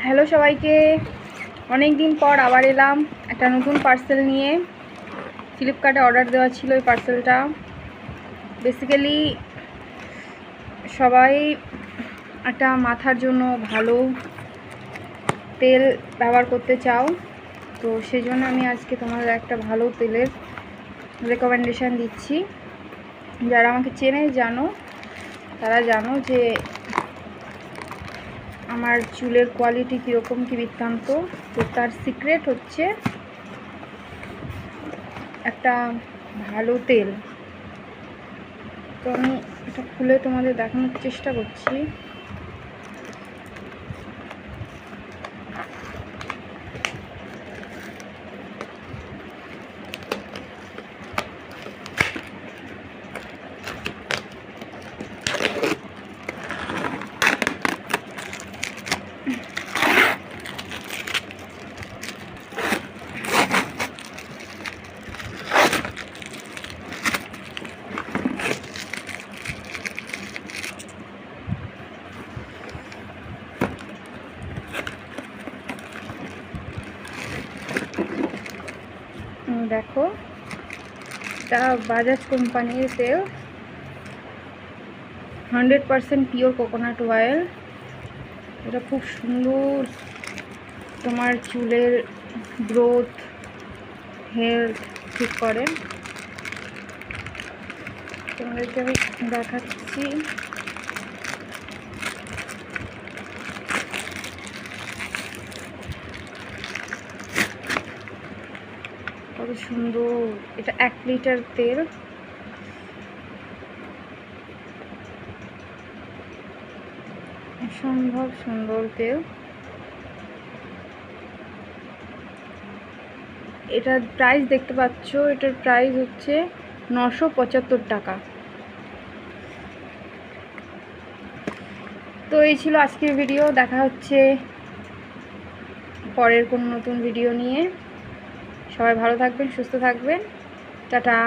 Hello সবাইকে, অনেক দিন পর আবার এলাম একটা নতুন পার্সেল নিয়ে। ফ্লিপকার্টে অর্ডার দেওয়া ছিল এই পার্সেলটা। বেসিক্যালি সবাই একটা মাথার জন্য ভালো তেল ব্যবহার করতে চাও, তো সেই জন্য আমি আজকে তোমাদের একটা ভালো তেলের রেকমেন্ডেশান দিচ্ছি। যারা আমাকে চেনে জানো, তারা জানো যে আমার চুলের কোয়ালিটি কীরকম কী বৃত্তান্ত। তো তার সিক্রেট হচ্ছে একটা ভালো তেল। তো আমি এটা খুলে তোমাদের দেখানোর চেষ্টা করছি। দেখো, এটা বাজাজ কোম্পানির তেল, 100% পিওর কোকোনাট অয়েল। এটা খুব সুন্দর তোমার চুলের গ্রোথ, হেলথ ঠিক করে। তোমাদেরকে আমি দেখাচ্ছি। কত সুন্দর, এটা 1 লিটার তেল। অসম্ভব সুন্দর তেল। এটার প্রাইস দেখতে পাচ্ছ, এটার প্রাইস হচ্ছে 975 টাকা। তো এই ছিল আজকের ভিডিও। দেখা হচ্ছে পরের কোনো নতুন ভিডিও নিয়ে। সবাই ভালো থাকবেন, সুস্থ থাকবেন। টাটা।